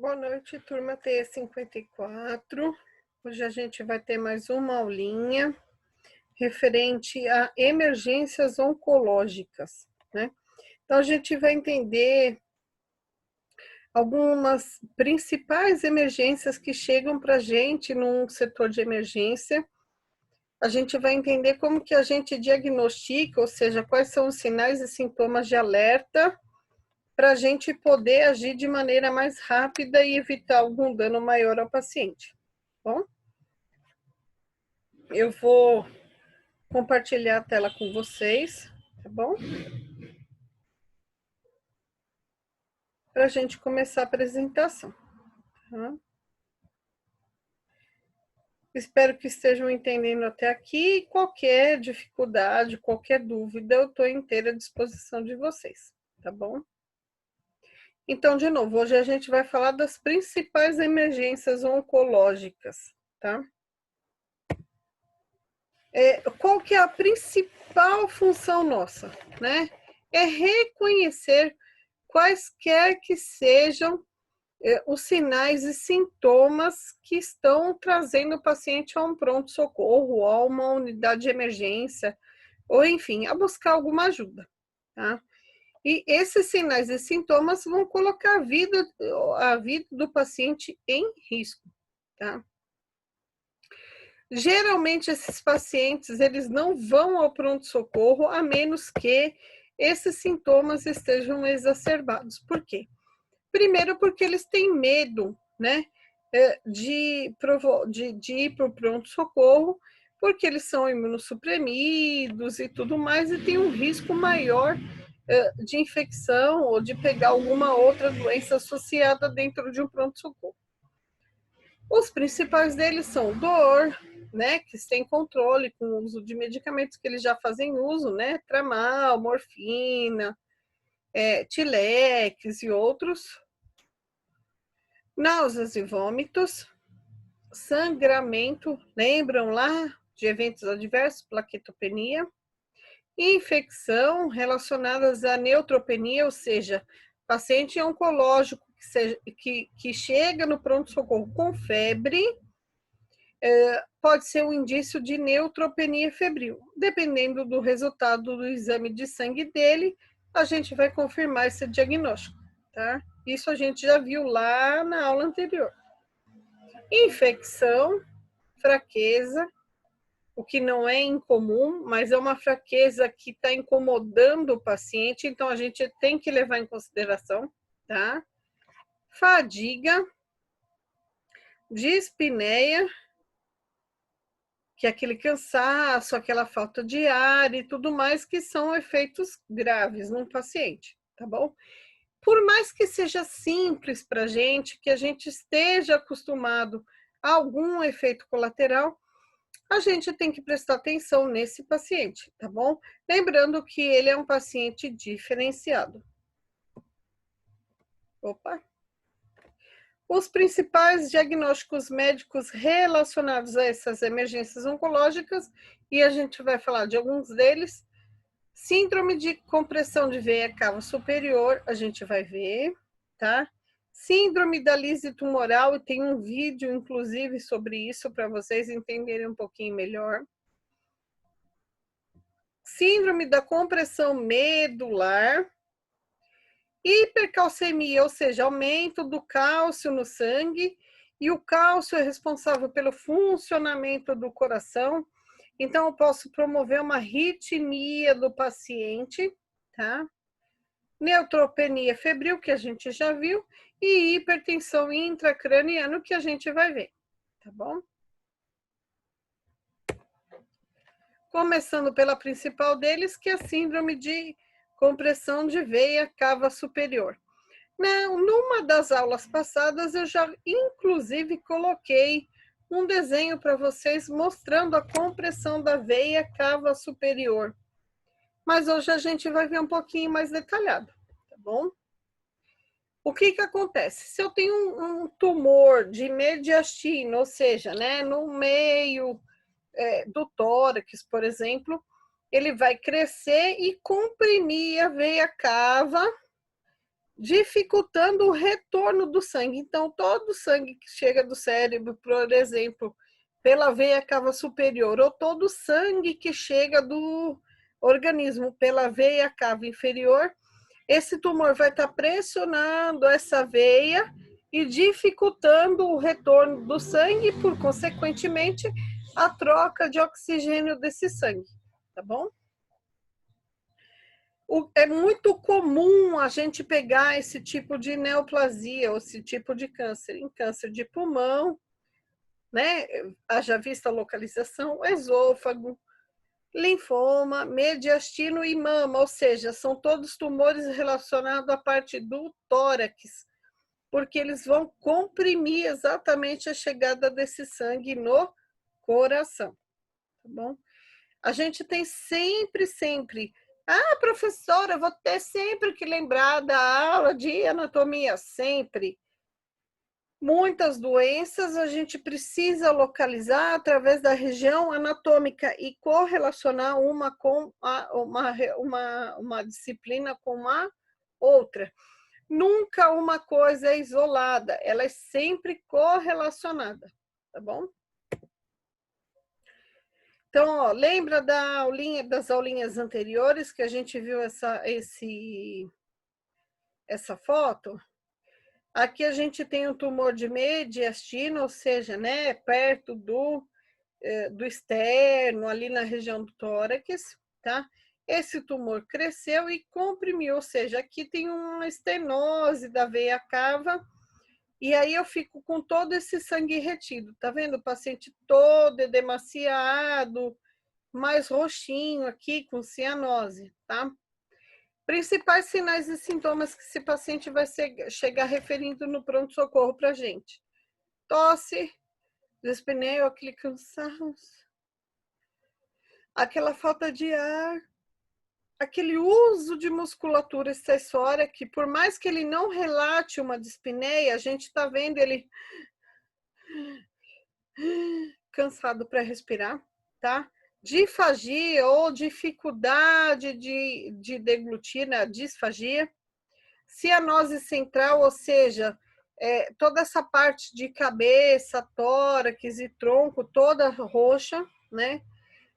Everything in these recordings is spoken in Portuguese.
Boa noite, turma T54. Hoje a gente vai ter mais uma aulinha referente a emergências oncológicas, né? Então a gente vai entender algumas principais emergências que chegam para a gente num setor de emergência. A gente vai entender como que a gente diagnostica, ou seja, quais são os sinais e sintomas de alerta para a gente poder agir de maneira mais rápida e evitar algum dano maior ao paciente. Bom, eu vou compartilhar a tela com vocês, tá bom? Para a gente começar a apresentação. Tá? Espero que estejam entendendo até aqui. Qualquer dificuldade, qualquer dúvida, eu estou inteira à disposição de vocês, tá bom? Então, de novo, hoje a gente vai falar das principais emergências oncológicas, tá? Qual que é a principal função nossa, né? É reconhecer quaisquer que sejam os sinais e sintomas que estão trazendo o paciente a um pronto-socorro, a uma unidade de emergência, ou enfim, a buscar alguma ajuda, tá? E esses sinais e sintomas vão colocar a vida do paciente em risco, tá? Geralmente, esses pacientes, eles não vão ao pronto-socorro, a menos que esses sintomas estejam exacerbados. Por quê? Primeiro, porque eles têm medo, né, de ir para o pronto-socorro, porque eles são imunossuprimidos e tudo mais, e tem um risco maior de infecção ou de pegar alguma outra doença associada dentro de um pronto-socorro. Os principais deles são dor, né, que tem controle com o uso de medicamentos que eles já fazem uso, né, tramal, morfina, Tilex e outros, náuseas e vômitos, sangramento, lembram lá de eventos adversos, plaquetopenia, infecção relacionadas à neutropenia, ou seja, paciente oncológico que chega no pronto-socorro com febre, pode ser um indício de neutropenia febril. Dependendo do resultado do exame de sangue dele, a gente vai confirmar esse diagnóstico, tá? Isso a gente já viu lá na aula anterior. Infecção, fraqueza, o que não é incomum, mas é uma fraqueza que está incomodando o paciente, então a gente tem que levar em consideração, tá? Fadiga, dispneia, que é aquele cansaço, aquela falta de ar e tudo mais, que são efeitos graves num paciente, tá bom? Por mais que seja simples para a gente, que a gente esteja acostumado a algum efeito colateral, a gente tem que prestar atenção nesse paciente, tá bom? Lembrando que ele é um paciente diferenciado. Opa! Os principais diagnósticos médicos relacionados a essas emergências oncológicas, e a gente vai falar de alguns deles. Síndrome de compressão de veia cava superior, a gente vai ver, tá? Síndrome da lise tumoral, e tem um vídeo, inclusive, sobre isso, para vocês entenderem um pouquinho melhor. Síndrome da compressão medular, hipercalcemia, ou seja, aumento do cálcio no sangue, e o cálcio é responsável pelo funcionamento do coração, então eu posso promover uma arritmia do paciente, tá? Neutropenia febril, que a gente já viu, e hipertensão intracraniana, que a gente vai ver, tá bom? Começando pela principal deles, que é a síndrome de compressão de veia cava superior. Numa das aulas passadas, eu já, inclusive, coloquei um desenho para vocês mostrando a compressão da veia cava superior. Mas hoje a gente vai ver um pouquinho mais detalhado, tá bom? O que acontece? Se eu tenho um tumor de mediastina, ou seja, né, no meio do tórax, por exemplo, ele vai crescer e comprimir a veia cava dificultando o retorno do sangue. Então, todo o sangue que chega do cérebro, por exemplo, pela veia cava superior, ou todo o sangue que chega do organismo pela veia cava inferior, esse tumor vai estar pressionando essa veia e dificultando o retorno do sangue, por consequentemente, a troca de oxigênio desse sangue, tá bom? É muito comum a gente pegar esse tipo de neoplasia, ou esse tipo de câncer, em câncer de pulmão, né? Haja vista a localização, esôfago, linfoma, mediastino e mama, ou seja, são todos tumores relacionados à parte do tórax, porque eles vão comprimir exatamente a chegada desse sangue no coração, tá bom? A gente tem sempre, professora, eu vou ter sempre que lembrar da aula de anatomia, sempre. Muitas doenças a gente precisa localizar através da região anatômica e correlacionar uma com uma disciplina com a outra. Nunca uma coisa é isolada, ela é sempre correlacionada, tá bom? Então, ó, lembra das aulinhas anteriores que a gente viu essa foto? Aqui a gente tem um tumor de mediastino, ou seja, né, perto do externo, ali na região do tórax, tá? Esse tumor cresceu e comprimiu, ou seja, aqui tem uma estenose da veia cava, e aí eu fico com todo esse sangue retido, tá vendo? O paciente todo edemaciado, mais roxinho aqui, com cianose, tá? Principais sinais e sintomas que esse paciente vai chegar referindo no pronto-socorro para a gente. Tosse, dispneia, aquele cansaço, aquela falta de ar, aquele uso de musculatura acessória, que por mais que ele não relate uma dispneia, a gente está vendo ele cansado para respirar, tá? Disfagia ou dificuldade de deglutir, né? Disfagia. Cianose central, ou seja, toda essa parte de cabeça, tórax e tronco, toda roxa, né?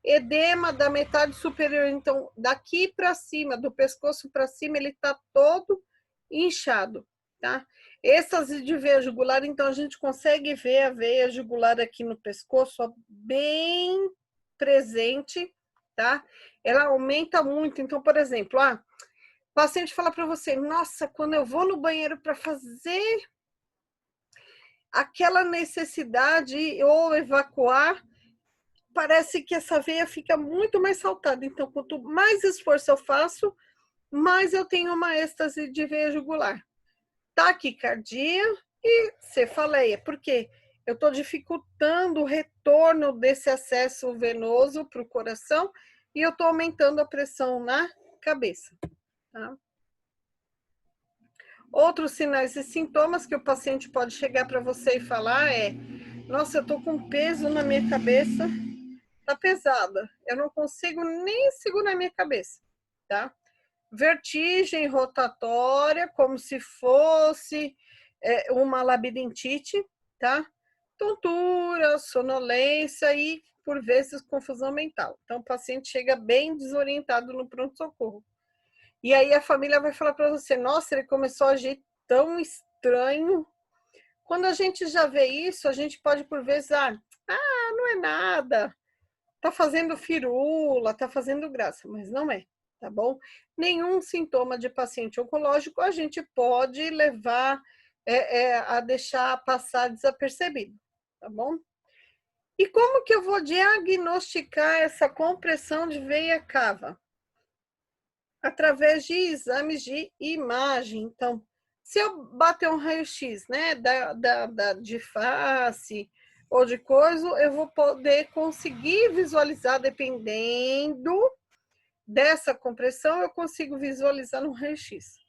Edema da metade superior, então, daqui para cima, do pescoço para cima, ele está todo inchado, tá? Essas de veia jugular, então, a gente consegue ver a veia jugular aqui no pescoço, ó, bem presente, tá? Ela aumenta muito, então, por exemplo, o paciente fala para você, nossa, quando eu vou no banheiro para fazer aquela necessidade ou evacuar, parece que essa veia fica muito mais saltada. Então, quanto mais esforço eu faço, mais eu tenho uma êxtase de veia jugular. Taquicardia e cefaleia. Por quê? Eu estou dificultando o retorno desse acesso venoso para o coração e eu estou aumentando a pressão na cabeça. Tá? Outros sinais e sintomas que o paciente pode chegar para você e falar nossa, eu estou com peso na minha cabeça, tá pesada, eu não consigo nem segurar minha cabeça, tá? Vertigem rotatória, como se fosse uma labirintite, tá? Tontura, sonolência e, por vezes, confusão mental. Então, o paciente chega bem desorientado no pronto-socorro. E aí a família vai falar para você, nossa, ele começou a agir tão estranho. Quando a gente já vê isso, a gente pode, por vezes, não é nada, tá fazendo firula, tá fazendo graça, mas não é, tá bom? Nenhum sintoma de paciente oncológico a gente pode levar a deixar passar desapercebido, tá bom? E como que eu vou diagnosticar essa compressão de veia cava? Através de exames de imagem. Então, se eu bater um raio-x, né, de face ou de coisa, eu vou poder conseguir visualizar, dependendo dessa compressão, eu consigo visualizar no raio-x.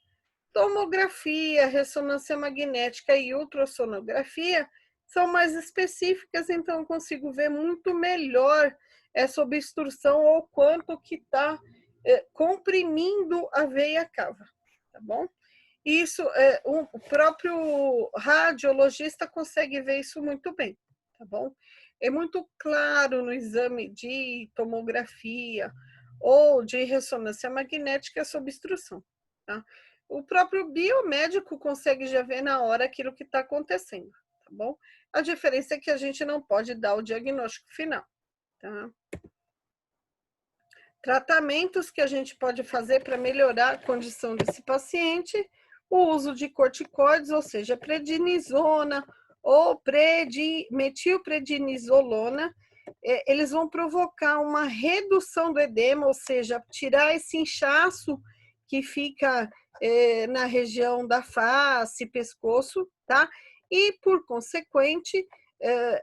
Tomografia, ressonância magnética e ultrassonografia são mais específicas, então eu consigo ver muito melhor essa obstrução ou quanto que está comprimindo a veia cava, tá bom? Isso, o próprio radiologista consegue ver isso muito bem, tá bom? É muito claro no exame de tomografia ou de ressonância magnética essa obstrução, tá? O próprio biomédico consegue já ver na hora aquilo que está acontecendo, tá bom? A diferença é que a gente não pode dar o diagnóstico final, tá? Tratamentos que a gente pode fazer para melhorar a condição desse paciente: o uso de corticoides, ou seja, prednisona ou metilprednisolona, eles vão provocar uma redução do edema, ou seja, tirar esse inchaço que fica na região da face, pescoço, tá? E, por consequente,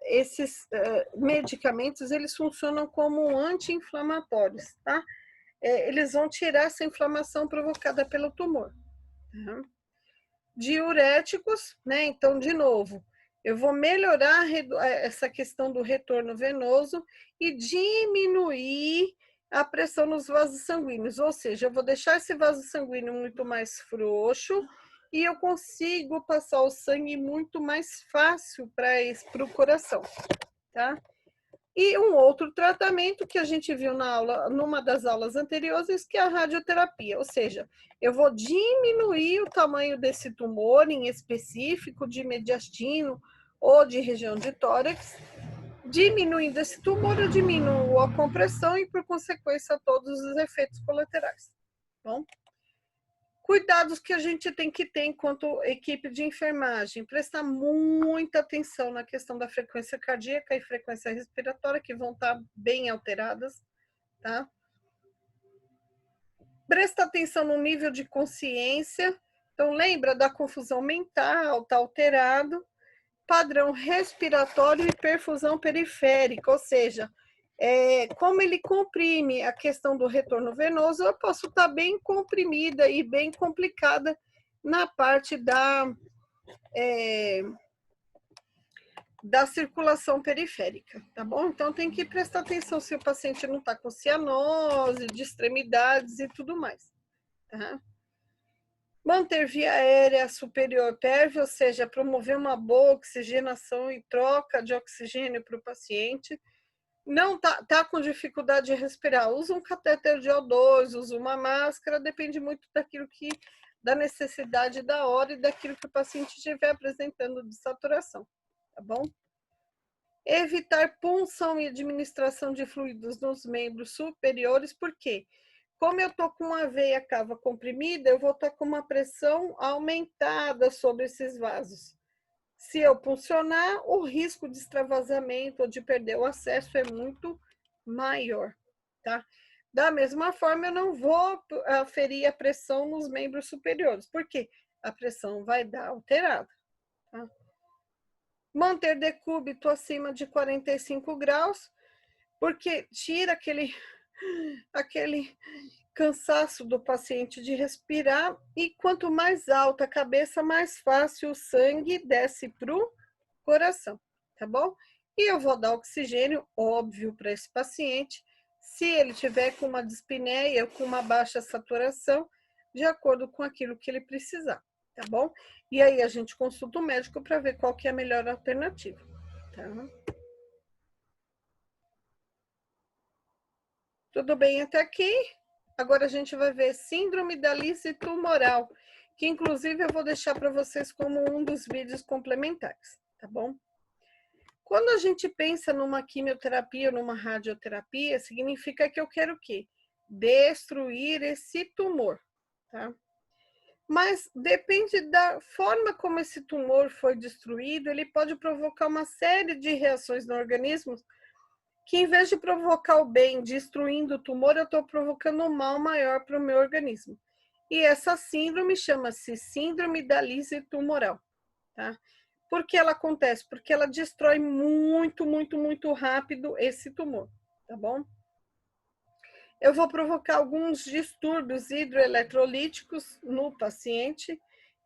esses medicamentos, eles funcionam como anti-inflamatórios, tá? Eles vão tirar essa inflamação provocada pelo tumor. Tá? Diuréticos, né? Então, de novo, eu vou melhorar essa questão do retorno venoso e diminuir a pressão nos vasos sanguíneos, ou seja, eu vou deixar esse vaso sanguíneo muito mais frouxo e eu consigo passar o sangue muito mais fácil para o coração, tá? E um outro tratamento que a gente viu na aula, numa das aulas anteriores, que é a radioterapia, ou seja, eu vou diminuir o tamanho desse tumor em específico de mediastino ou de região de tórax. Diminuindo esse tumor, eu diminuo a compressão e, por consequência, todos os efeitos colaterais. Bom, cuidados que a gente tem que ter enquanto equipe de enfermagem: prestar muita atenção na questão da frequência cardíaca e frequência respiratória, que vão estar bem alteradas, tá? Presta atenção no nível de consciência. Então, lembra da confusão mental, tá alterado. Padrão respiratório e perfusão periférica, ou seja, como ele comprime a questão do retorno venoso, eu posso estar bem comprimida e bem complicada na parte da circulação periférica, tá bom? Então tem que prestar atenção se o paciente não está com cianose, de extremidades e tudo mais, tá? Manter via aérea superior pérvia, ou seja, promover uma boa oxigenação e troca de oxigênio para o paciente. Não tá com dificuldade de respirar, usa um catéter de O2, usa uma máscara, depende muito da necessidade da hora e daquilo que o paciente estiver apresentando de saturação, tá bom? Evitar punção e administração de fluidos nos membros superiores, por quê? Como eu estou com uma veia cava comprimida, eu vou estar com uma pressão aumentada sobre esses vasos. Se eu puncionar, o risco de extravasamento ou de perder o acesso é muito maior, tá? Da mesma forma, eu não vou aferir a pressão nos membros superiores, porque a pressão vai dar alterada, tá? Manter decúbito acima de 45 graus, porque tira aquele cansaço do paciente de respirar, e quanto mais alta a cabeça, mais fácil o sangue desce para o coração, tá bom? E eu vou dar oxigênio, óbvio, para esse paciente, se ele tiver com uma dispneia ou com uma baixa saturação, de acordo com aquilo que ele precisar, tá bom? E aí a gente consulta o médico para ver qual que é a melhor alternativa, tá? Tudo bem até aqui? Agora a gente vai ver síndrome da lise tumoral, que inclusive eu vou deixar para vocês como um dos vídeos complementares, tá bom? Quando a gente pensa numa quimioterapia ou numa radioterapia, significa que eu quero o quê? Destruir esse tumor, tá? Mas depende da forma como esse tumor foi destruído, ele pode provocar uma série de reações no organismo que, em vez de provocar o bem, destruindo o tumor, eu estou provocando um mal maior para o meu organismo. E essa síndrome chama-se síndrome da lise tumoral, tá? Por que ela acontece? Porque ela destrói muito, muito, muito rápido esse tumor, tá bom? Eu vou provocar alguns distúrbios hidroeletrolíticos no paciente.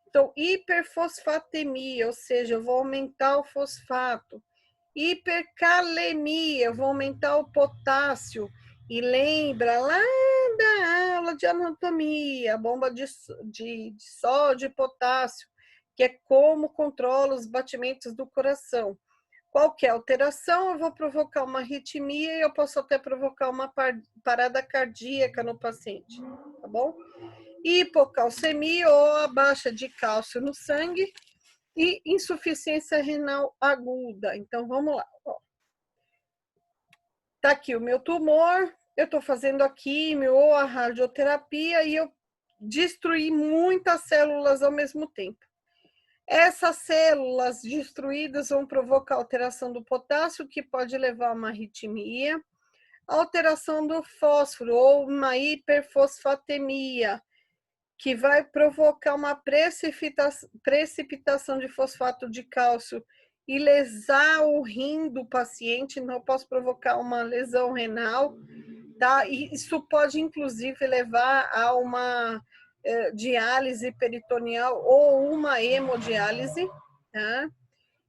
Então, hiperfosfatemia, ou seja, eu vou aumentar o fosfato. Hipercalemia, eu vou aumentar o potássio. E lembra lá da aula de anatomia, bomba de sódio e potássio, que é como controla os batimentos do coração. Qualquer alteração, eu vou provocar uma arritmia e eu posso até provocar uma parada cardíaca no paciente, tá bom? Hipocalcemia ou a baixa de cálcio no sangue e insuficiência renal aguda. Então, vamos lá. Ó. Tá aqui o meu tumor, eu tô fazendo a químio ou a radioterapia e eu destruí muitas células ao mesmo tempo. Essas células destruídas vão provocar alteração do potássio, que pode levar a uma arritmia, alteração do fósforo ou uma hiperfosfatemia, que vai provocar uma precipitação de fosfato de cálcio e lesar o rim do paciente, então posso provocar uma lesão renal, tá? E isso pode, inclusive, levar a uma diálise peritoneal ou uma hemodiálise, tá?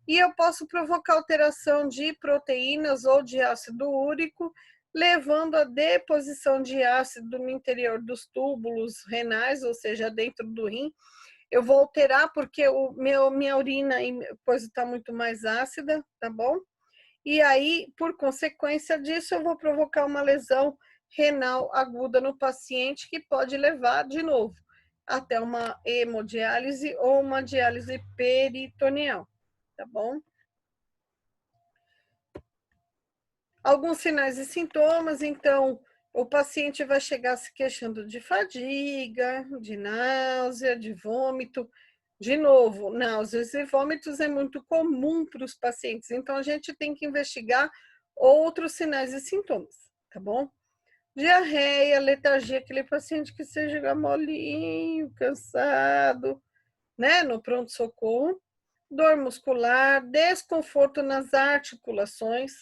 E eu posso provocar alteração de proteínas ou de ácido úrico, levando a deposição de ácido no interior dos túbulos renais, ou seja, dentro do rim. Eu vou alterar porque minha urina depois está muito mais ácida, tá bom? E aí, por consequência disso, eu vou provocar uma lesão renal aguda no paciente que pode levar, de novo, até uma hemodiálise ou uma diálise peritoneal, tá bom? Alguns sinais e sintomas, então, o paciente vai chegar se queixando de fadiga, de náusea, de vômito. De novo, náuseas e vômitos é muito comum para os pacientes, então a gente tem que investigar outros sinais e sintomas, tá bom? Diarreia, letargia, aquele paciente que seja molinho, cansado, né, no pronto-socorro, dor muscular, desconforto nas articulações,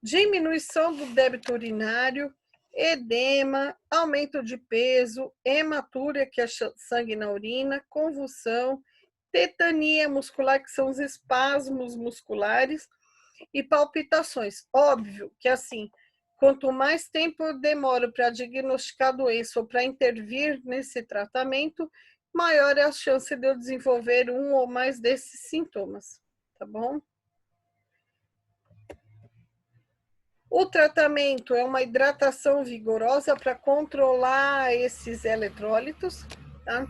diminuição do débito urinário, edema, aumento de peso, hematúria, que é sangue na urina, convulsão, tetania muscular, que são os espasmos musculares, e palpitações. Óbvio que, assim, quanto mais tempo eu demoro para diagnosticar a doença ou para intervir nesse tratamento, maior é a chance de eu desenvolver um ou mais desses sintomas, tá bom? O tratamento é uma hidratação vigorosa para controlar esses eletrólitos, tá?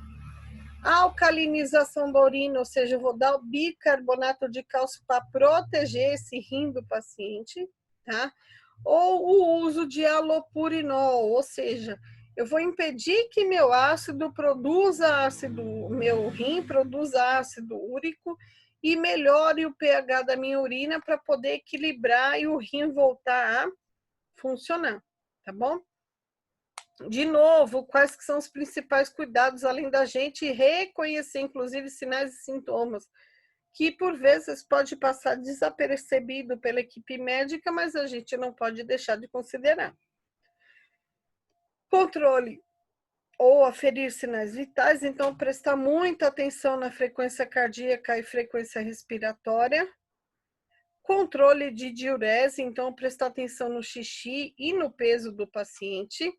A alcalinização da urina, ou seja, eu vou dar o bicarbonato de cálcio para proteger esse rim do paciente, tá? Ou o uso de alopurinol, ou seja, eu vou impedir que meu ácido produza ácido, meu rim produza ácido úrico e melhore o pH da minha urina para poder equilibrar e o rim voltar a funcionar, tá bom? De novo, quais que são os principais cuidados, além da gente reconhecer, inclusive, sinais e sintomas, que por vezes pode passar desapercebido pela equipe médica, mas a gente não pode deixar de considerar. Controle ou aferir sinais vitais, então prestar muita atenção na frequência cardíaca e frequência respiratória. Controle de diurese, então prestar atenção no xixi e no peso do paciente.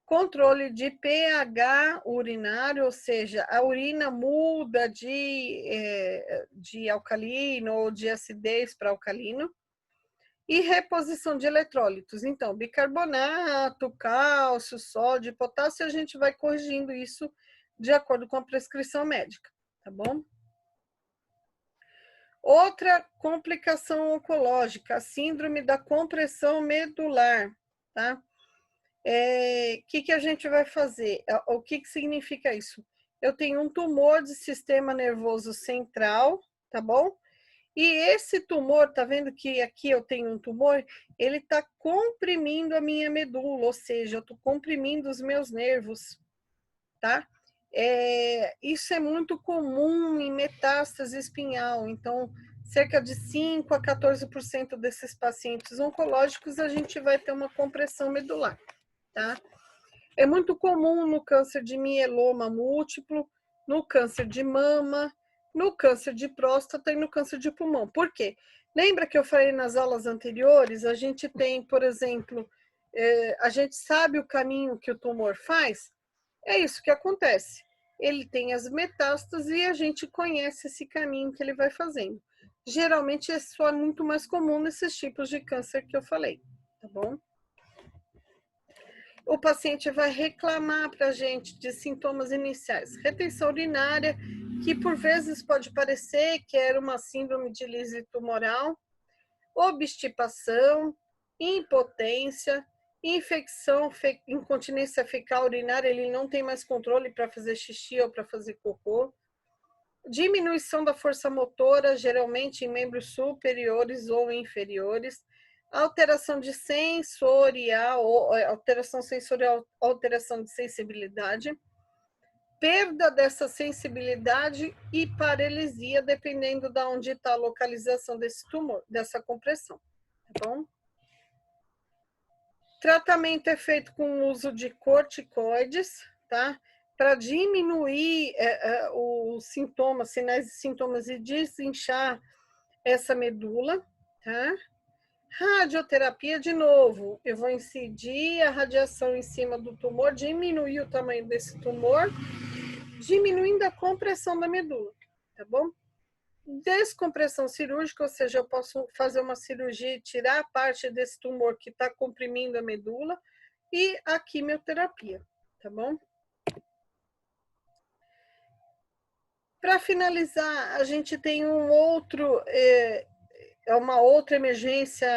Controle de pH urinário, ou seja, a urina muda de alcalino ou de acidez para alcalino. E reposição de eletrólitos. Então, bicarbonato, cálcio, sódio, potássio, a gente vai corrigindo isso de acordo com a prescrição médica, tá bom? Outra complicação oncológica, a síndrome da compressão medular, tá? Que a gente vai fazer? O que significa isso? Eu tenho um tumor de sistema nervoso central, tá bom? E esse tumor, tá vendo que aqui eu tenho um tumor? Ele tá comprimindo a minha medula, ou seja, eu tô comprimindo os meus nervos, tá? Isso é muito comum em metástase espinhal, então cerca de 5 a 14% desses pacientes oncológicos a gente vai ter uma compressão medular, tá? É muito comum no câncer de mieloma múltiplo, no câncer de mama, no câncer de próstata e no câncer de pulmão. Por quê? Lembra que eu falei nas aulas anteriores? A gente tem, por exemplo, a gente sabe o caminho que o tumor faz, é isso que acontece. Ele tem as metástases e a gente conhece esse caminho que ele vai fazendo. Geralmente, isso é muito mais comum nesses tipos de câncer que eu falei, tá bom? O paciente vai reclamar para a gente de sintomas iniciais. Retenção urinária, que por vezes pode parecer que era uma síndrome de lise tumoral, obstipação, impotência, infecção, incontinência fecal urinária, ele não tem mais controle para fazer xixi ou para fazer cocô, diminuição da força motora, geralmente em membros superiores ou inferiores, alteração de sensorial, alteração sensorial, alteração de sensibilidade, perda dessa sensibilidade e paralisia, dependendo de onde está a localização desse tumor, dessa compressão, tá bom? Tratamento é feito com o uso de corticoides, tá? Para diminuir os sintomas, sinais e sintomas e desinchar essa medula, tá? Radioterapia, de novo, eu vou incidir a radiação em cima do tumor, diminuir o tamanho desse tumor, diminuindo a compressão da medula, tá bom? Descompressão cirúrgica, ou seja, eu posso fazer uma cirurgia e tirar parte desse tumor que está comprimindo a medula, e a quimioterapia, tá bom? Para finalizar, a gente tem uma outra emergência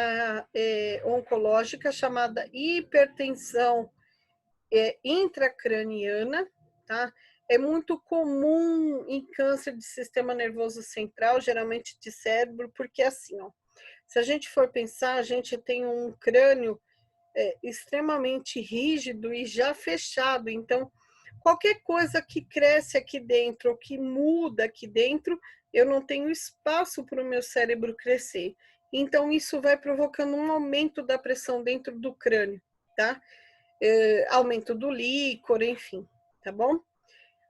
oncológica chamada hipertensão intracraniana, tá? É muito comum em câncer de sistema nervoso central, geralmente de cérebro, porque assim, ó, se a gente for pensar, a gente tem um crânio extremamente rígido e já fechado, então qualquer coisa que cresce aqui dentro ou que muda aqui dentro, eu não tenho espaço para o meu cérebro crescer. Então, isso vai provocando um aumento da pressão dentro do crânio, tá? Aumento do líquor, enfim, tá bom?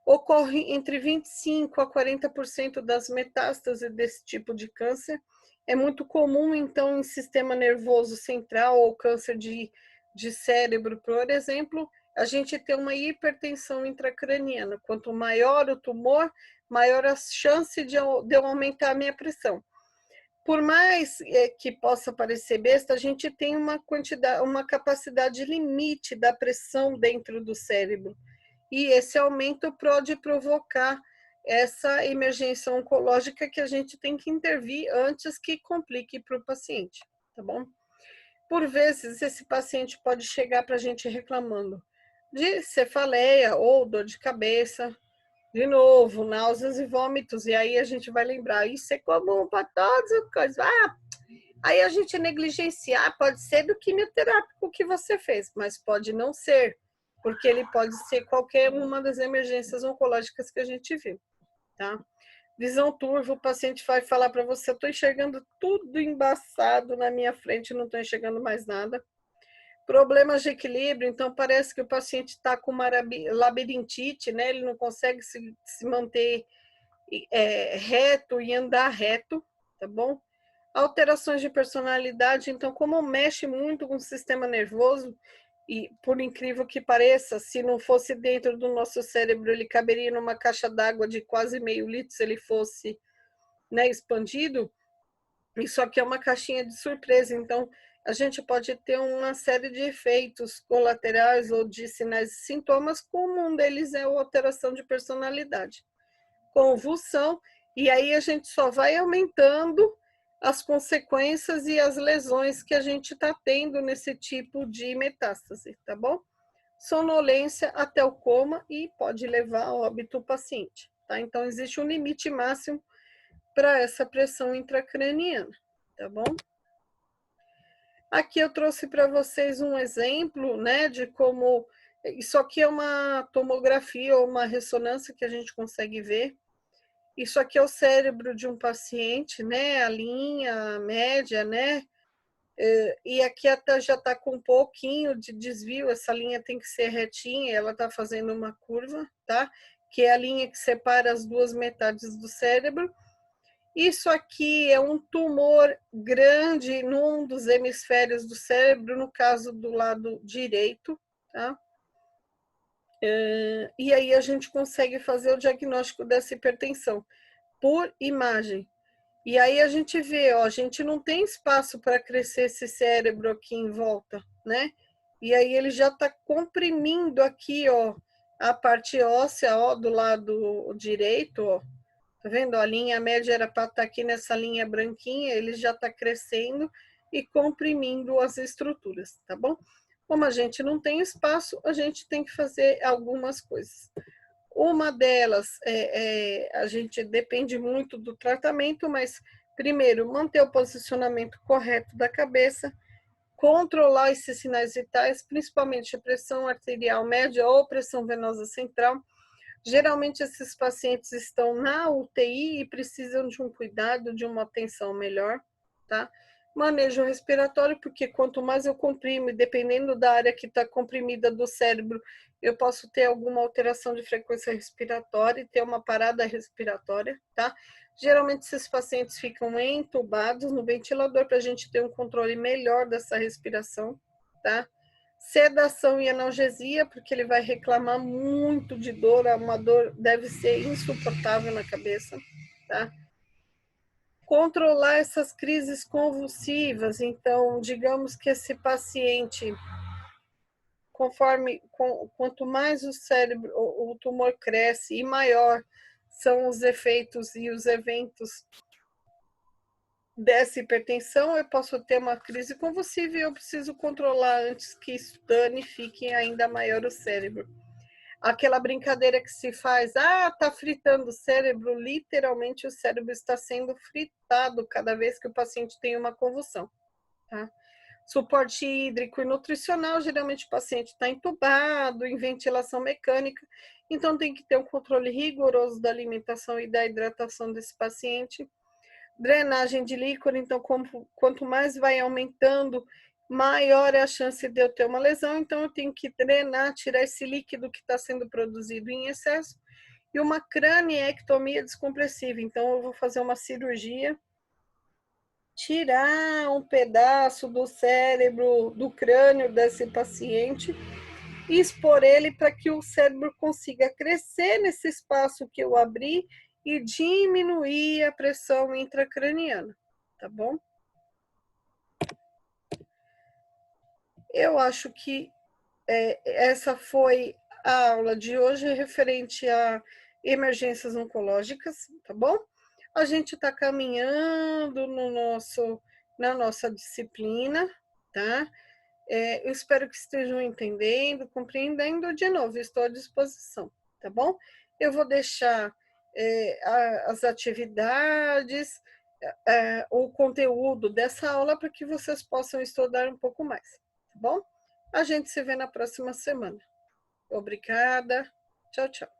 Ocorre entre 25% a 40% das metástases desse tipo de câncer. É muito comum, então, em sistema nervoso central ou câncer de cérebro, por exemplo, a gente ter uma hipertensão intracraniana. Quanto maior o tumor, maior a chance de eu aumentar a minha pressão. Por mais que possa parecer besta, a gente tem uma capacidade limite da pressão dentro do cérebro. E esse aumento pode provocar essa emergência oncológica que a gente tem que intervir antes que complique para o paciente, tá bom? Por vezes, esse paciente pode chegar para a gente reclamando de cefaleia ou dor de cabeça, de novo, náuseas e vômitos, e aí a gente vai lembrar, isso é comum para todas as coisas. Aí a gente negligenciar, pode ser do quimioterápico que você fez, mas pode não ser, porque ele pode ser qualquer uma das emergências oncológicas que a gente viu, tá? Visão turva, o paciente vai falar para você, eu estou enxergando tudo embaçado na minha frente, não estou enxergando mais nada. Problemas de equilíbrio, então parece que o paciente está com uma labirintite, né? Ele não consegue se manter reto e andar reto, tá bom? Alterações de personalidade, então, como mexe muito com o sistema nervoso, e por incrível que pareça, se não fosse dentro do nosso cérebro, ele caberia numa caixa d'água de quase meio litro se ele fosse, né, expandido. Isso aqui é uma caixinha de surpresa, então a gente pode ter uma série de efeitos colaterais ou de sinais e sintomas, como um deles é a alteração de personalidade, convulsão, e aí a gente só vai aumentando as consequências e as lesões que a gente está tendo nesse tipo de metástase, tá bom? Sonolência até o coma e pode levar ao óbito o paciente, tá? Então, existe um limite máximo para essa pressão intracraniana, tá bom? Aqui eu trouxe para vocês um exemplo, né, de como isso aqui é uma tomografia ou uma ressonância que a gente consegue ver. Isso aqui é o cérebro de um paciente, né, a linha média, né, e aqui até já está com um pouquinho de desvio, essa linha tem que ser retinha, ela está fazendo uma curva, tá? Que é a linha que separa as duas metades do cérebro. Isso aqui é um tumor grande num dos hemisférios do cérebro, no caso do lado direito, tá? E aí a gente consegue fazer o diagnóstico dessa hipertensão por imagem. E aí a gente vê, ó, a gente não tem espaço para crescer esse cérebro aqui em volta, né? E aí ele já está comprimindo aqui, ó, a parte óssea, ó, do lado direito, ó. Tá vendo? A linha média era para estar aqui nessa linha branquinha, ele já está crescendo e comprimindo as estruturas, tá bom? Como a gente não tem espaço, a gente tem que fazer algumas coisas. Uma delas, a gente depende muito do tratamento, mas primeiro, manter o posicionamento correto da cabeça, controlar esses sinais vitais, principalmente a pressão arterial média ou pressão venosa central. Geralmente, esses pacientes estão na UTI e precisam de um cuidado, de uma atenção melhor, tá? Manejo respiratório, porque quanto mais eu comprimo, e dependendo da área que está comprimida do cérebro, eu posso ter alguma alteração de frequência respiratória e ter uma parada respiratória, tá? Geralmente, esses pacientes ficam entubados no ventilador para a gente ter um controle melhor dessa respiração, tá? Sedação e analgesia, porque ele vai reclamar muito de dor, uma dor deve ser insuportável na cabeça, tá? Controlar essas crises convulsivas, então, digamos que esse paciente, quanto mais o cérebro, o tumor cresce e maior são os efeitos e os eventos dessa hipertensão, eu posso ter uma crise convulsiva e eu preciso controlar antes que isso danifique ainda maior o cérebro. Aquela brincadeira que se faz, tá fritando o cérebro, literalmente o cérebro está sendo fritado cada vez que o paciente tem uma convulsão, tá? Suporte hídrico e nutricional, geralmente o paciente está entubado, em ventilação mecânica, então tem que ter um controle rigoroso da alimentação e da hidratação desse paciente. Drenagem de líquor, então quanto mais vai aumentando, maior é a chance de eu ter uma lesão, então eu tenho que drenar, tirar esse líquido que está sendo produzido em excesso. E uma craniectomia descompressiva, então eu vou fazer uma cirurgia, tirar um pedaço do cérebro, do crânio desse paciente e expor ele para que o cérebro consiga crescer nesse espaço que eu abri e diminuir a pressão intracraniana, tá bom? Eu acho que essa foi a aula de hoje referente a emergências oncológicas, tá bom? A gente está caminhando na nossa disciplina, tá? Eu espero que estejam entendendo, compreendendo. De novo, estou à disposição, tá bom? Eu vou deixar as atividades, o conteúdo dessa aula para que vocês possam estudar um pouco mais, tá bom? A gente se vê na próxima semana. Obrigada. Tchau, tchau.